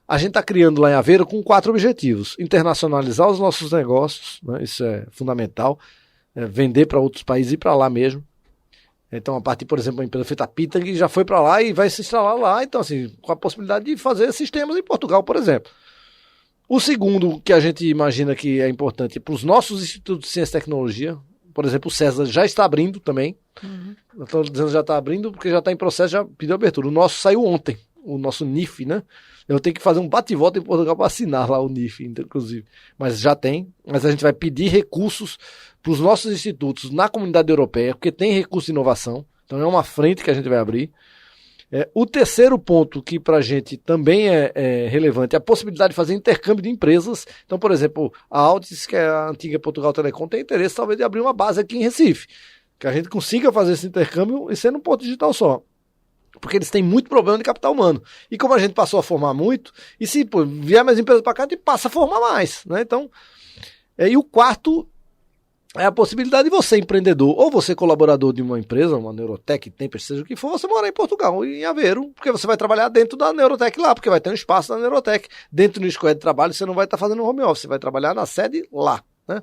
a gente está criando lá em Aveiro com 4 objetivos: internacionalizar os nossos negócios, né? Isso é fundamental, vender para outros países e para lá mesmo. Então, a partir, por exemplo, a empresa feita Pitang já foi para lá e vai se instalar lá. Então, assim, com a possibilidade de fazer sistemas em Portugal, por exemplo. O segundo que a gente imagina que é importante para os nossos institutos de ciência e tecnologia, por exemplo, o César já está abrindo também. Estou dizendo já está abrindo porque já está em processo, já pediu abertura. O nosso saiu ontem, o nosso NIF, né? Eu tenho que fazer um bate-volta em Portugal para assinar lá o NIF, inclusive. Mas já tem. Mas a gente vai pedir recursos para os nossos institutos na comunidade europeia, porque tem recurso de inovação. Então é uma frente que a gente vai abrir. O terceiro ponto que para a gente também é relevante é a possibilidade de fazer intercâmbio de empresas. Então, por exemplo, a Altice, que é a antiga Portugal Telecom, tem interesse talvez de abrir uma base aqui em Recife. Que a gente consiga fazer esse intercâmbio e ser num ponto digital só. Porque eles têm muito problema de capital humano. E como a gente passou a formar muito, e se vier mais empresas para cá, a gente passa a formar mais, né? Então, e o quarto é a possibilidade de você, empreendedor, ou você colaborador de uma empresa, uma Neurotech, Tempest, seja o que for, você morar em Portugal, em Aveiro, porque você vai trabalhar dentro da Neurotech lá, porque vai ter um espaço na Neurotech. Dentro do escola de trabalho, você não vai estar fazendo home office, você vai trabalhar na sede lá, né?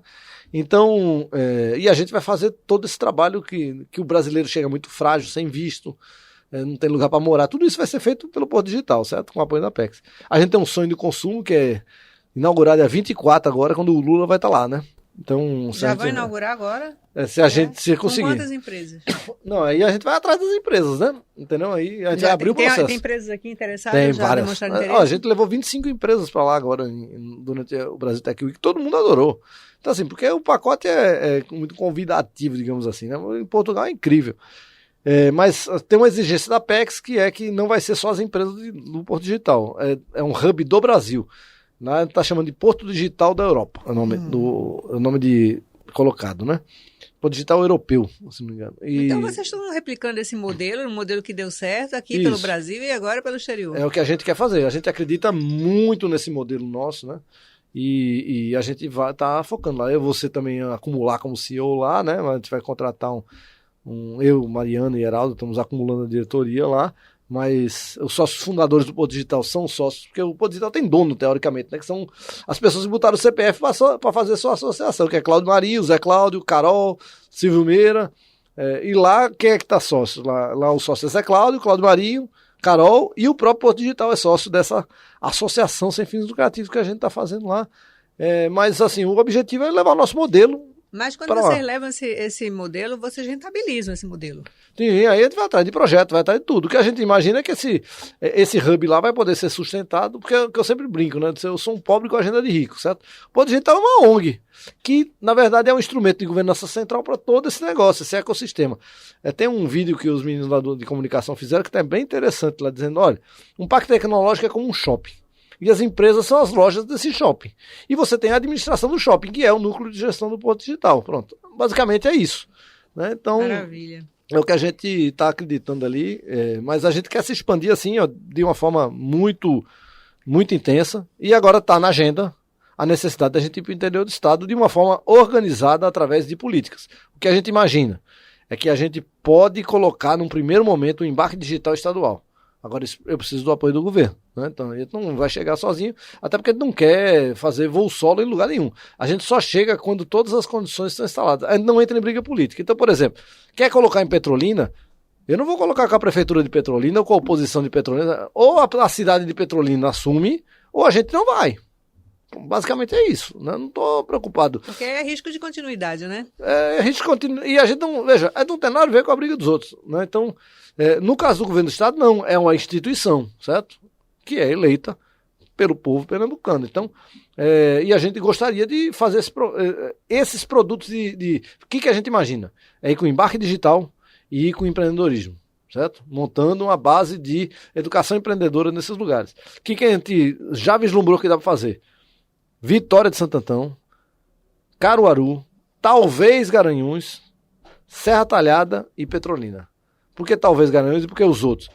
Então, e a gente vai fazer todo esse trabalho que o brasileiro chega muito frágil, sem visto, não tem lugar para morar. Tudo isso vai ser feito pelo Porto Digital, certo? Com o apoio da Apex. A gente tem um sonho de consumo que é inaugurado dia 24 agora, quando o Lula vai estar lá, né? Então, já vai inaugurar agora? Se a gente se conseguir. Com quantas empresas? Não, aí a gente vai atrás das empresas, né? Entendeu? Aí a gente vai abrir o processo. Tem empresas aqui interessadas? Tem já várias. Demonstraram interesse? A gente levou 25 empresas para lá agora, durante o Brasil Tech Week, todo mundo adorou. Então, assim, porque o pacote é muito convidativo, digamos assim, né? Em Portugal é incrível. Mas tem uma exigência da Apex que não vai ser só as empresas do Porto Digital. É um hub do Brasil. Está chamando de Porto Digital da Europa, é o nome colocado, né? Porto Digital Europeu, se não me engano. Então vocês estão replicando esse modelo, um modelo que deu certo aqui pelo Brasil e agora pelo exterior. É o que a gente quer fazer. A gente acredita muito nesse modelo nosso, né? E a gente vai estar focando lá. Eu vou ser também acumular como CEO lá, né? A gente vai contratar eu, Mariana e Heraldo, estamos acumulando a diretoria lá. Mas os sócios fundadores do Porto Digital são sócios, porque o Porto Digital tem dono, teoricamente, né? Que são as pessoas que botaram o CPF para fazer sua associação, que é Cláudio Maria, Zé Cláudio, Carol, Silvio Meira. E lá, quem é que está sócio? Lá o sócio é Zé Cláudio, Cláudio Marinho, Carol, e o próprio Porto Digital é sócio dessa associação sem fins lucrativos que a gente está fazendo lá. Mas, assim, o objetivo é levar o nosso modelo. Mas quando vocês levam esse modelo, vocês rentabilizam esse modelo. Sim, aí a gente vai atrás de projeto, vai atrás de tudo. O que a gente imagina é que esse hub lá vai poder ser sustentado, porque eu sempre brinco, né? Eu sou um pobre com agenda de rico, certo? O Porto Digital é uma ONG, que na verdade é um instrumento de governança central para todo esse negócio, esse ecossistema. Tem um vídeo que os meninos lá de comunicação fizeram que é bem interessante lá, dizendo, olha, um parque tecnológico é como um shopping. E as empresas são as lojas desse shopping. E você tem a administração do shopping, que é o núcleo de gestão do Porto Digital. Pronto. Basicamente é isso, né? Então, maravilha. É o que a gente está acreditando ali. Mas a gente quer se expandir assim, ó, de uma forma muito, muito intensa. E agora está na agenda a necessidade da gente ir para o interior do estado de uma forma organizada através de políticas. O que a gente imagina é que a gente pode colocar, num primeiro momento, um embarque digital estadual. Agora, eu preciso do apoio do governo, né? Então, a gente não vai chegar sozinho, até porque a gente não quer fazer voo solo em lugar nenhum. A gente só chega quando todas as condições estão instaladas. A gente não entra em briga política. Então, por exemplo, quer colocar em Petrolina? Eu não vou colocar com a prefeitura de Petrolina ou com a oposição de Petrolina. Ou a cidade de Petrolina assume, ou a gente não vai. Basicamente é isso, né? Não estou preocupado. Porque é risco de continuidade, né? É risco de continuidade. E a gente não, veja, não tem nada a ver com a briga dos outros, né? Então, no caso do governo do estado, não, é uma instituição, certo? Que é eleita pelo povo pernambucano. Então, e a gente gostaria de fazer esses produtos O que a gente imagina? É ir com embarque digital e ir com empreendedorismo, certo? Montando uma base de educação empreendedora nesses lugares. O que a gente já vislumbrou que dá para fazer? Vitória de Santo Antão, Caruaru, talvez Garanhuns, Serra Talhada e Petrolina. Por que talvez Garanhuns e por que os outros?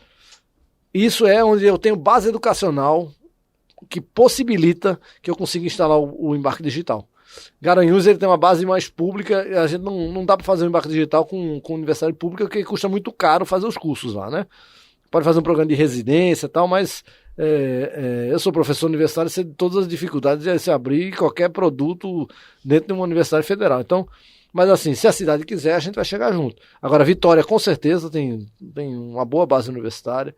Isso é onde eu tenho base educacional que possibilita que eu consiga instalar o embarque digital. Garanhuns ele tem uma base mais pública, a gente não dá para fazer um embarque digital com universidade pública, porque custa muito caro fazer os cursos lá, né? Pode fazer um programa de residência e tal, mas eu sou professor universitário, sei de todas as dificuldades de se abrir qualquer produto dentro de uma universidade federal. Então, mas assim, se a cidade quiser, a gente vai chegar junto. Agora, Vitória, com certeza, tem uma boa base universitária.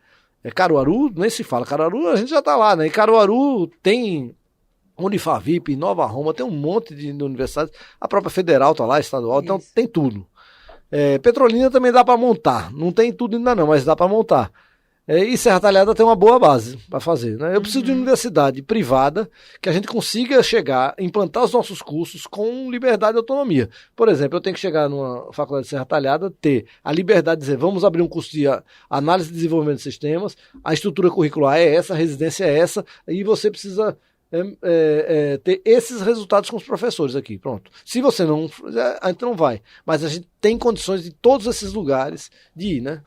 Caruaru, nem se fala. Caruaru, a gente já está lá, né? E Caruaru tem Unifavip, Nova Roma, tem um monte de universidades. A própria federal está lá, estadual, então tem tudo. Petrolina também dá para montar. Não tem tudo ainda não, mas dá para montar. E Serra Talhada tem uma boa base para fazer, né? Eu preciso de uma universidade privada que a gente consiga chegar, implantar os nossos cursos com liberdade e autonomia. Por exemplo, eu tenho que chegar numa faculdade de Serra Talhada, ter a liberdade de dizer, vamos abrir um curso de análise e desenvolvimento de sistemas, a estrutura curricular é essa, a residência é essa, e você precisa ter esses resultados com os professores aqui, pronto. Se você não, a gente não vai, mas a gente tem condições de todos esses lugares de ir, né?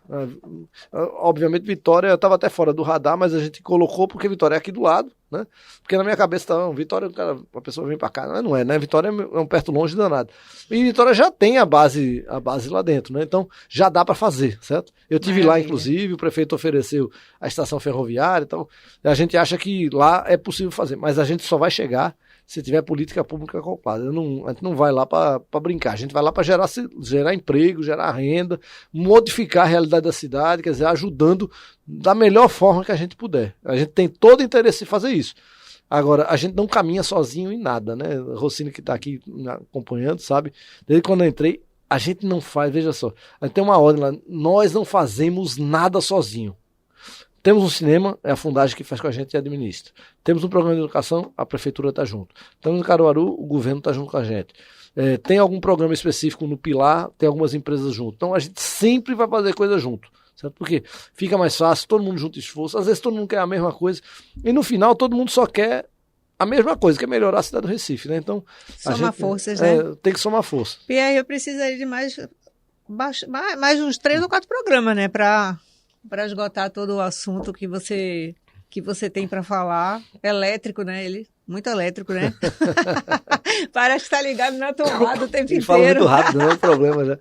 Obviamente Vitória estava até fora do radar, mas a gente colocou porque Vitória é aqui do lado, né? Porque na minha cabeça tá, Vitória, a pessoa vem para cá, mas não é, né? Vitória é um perto longe danado. E Vitória já tem a base lá dentro, né? Então já dá para fazer, certo? Eu tive lá, inclusive, o prefeito ofereceu a estação ferroviária, então a gente acha que lá é possível fazer, mas a gente só vai chegar se tiver política pública acoplada. A gente não vai lá para brincar, a gente vai lá para gerar emprego, gerar renda, modificar a realidade da cidade, quer dizer, ajudando da melhor forma que a gente puder. A gente tem todo o interesse em fazer isso. Agora, a gente não caminha sozinho em nada, né? Rossini, que está aqui acompanhando, sabe? Desde quando eu entrei, a gente não faz, veja só, a gente tem uma ordem lá, nós não fazemos nada sozinho. Temos um cinema, é a Fundagem que faz com a gente e administra. Temos um programa de educação, a prefeitura está junto. Estamos no Caruaru, o governo está junto com a gente. Tem algum programa específico no Pilar, tem algumas empresas junto. Então a gente sempre vai fazer coisa junto, certo? Porque fica mais fácil, todo mundo junta esforço, às vezes todo mundo quer a mesma coisa, e no final todo mundo só quer a mesma coisa, que é melhorar a cidade do Recife, né? Então, Soma forças, né? Tem que somar força. Pierre, eu precisaria de mais uns 3 ou 4 programas, né? Para esgotar todo o assunto que você tem para falar. Elétrico, né? Muito elétrico, né? Parece que está ligado na tomada o tempo inteiro. Fala muito rápido, não é um problema já.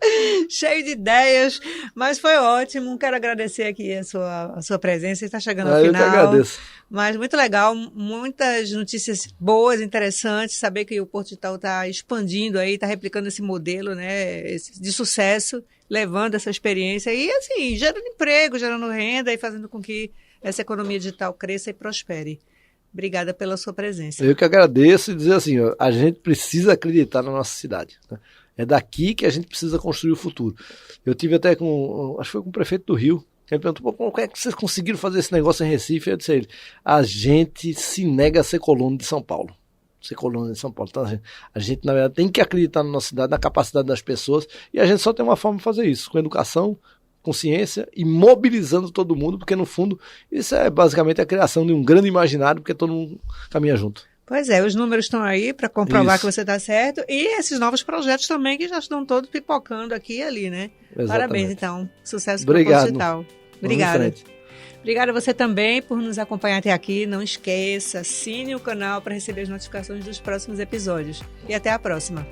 Cheio de ideias, mas foi ótimo. Quero agradecer aqui a sua presença. Está chegando ao final. Eu que agradeço. Mas muito legal, muitas notícias boas, interessantes. Saber que o Porto Digital está expandindo aí, está replicando esse modelo, né, de sucesso, levando essa experiência e, assim, gerando emprego, gerando renda e fazendo com que essa economia digital cresça e prospere. Obrigada pela sua presença. Eu que agradeço e dizer assim, ó, a gente precisa acreditar na nossa cidade, né? É daqui que a gente precisa construir o futuro. Eu tive até acho que foi com o prefeito do Rio, ele perguntou, como é que vocês conseguiram fazer esse negócio em Recife? Eu disse a ele, a gente se nega a ser colono de São Paulo. Ser colono de São Paulo. Então a gente, na verdade, tem que acreditar na nossa cidade, na capacidade das pessoas, e a gente só tem uma forma de fazer isso, com educação, com ciência e mobilizando todo mundo, porque no fundo isso é basicamente a criação de um grande imaginário, porque todo mundo caminha junto. Pois é, os números estão aí para comprovar que você está certo, e esses novos projetos também que já estão todos pipocando aqui e ali, né? Exatamente. Parabéns, então. Sucesso para o Porto Digital. Obrigada. Obrigada a você também por nos acompanhar até aqui. Não esqueça, assine o canal para receber as notificações dos próximos episódios. E até a próxima.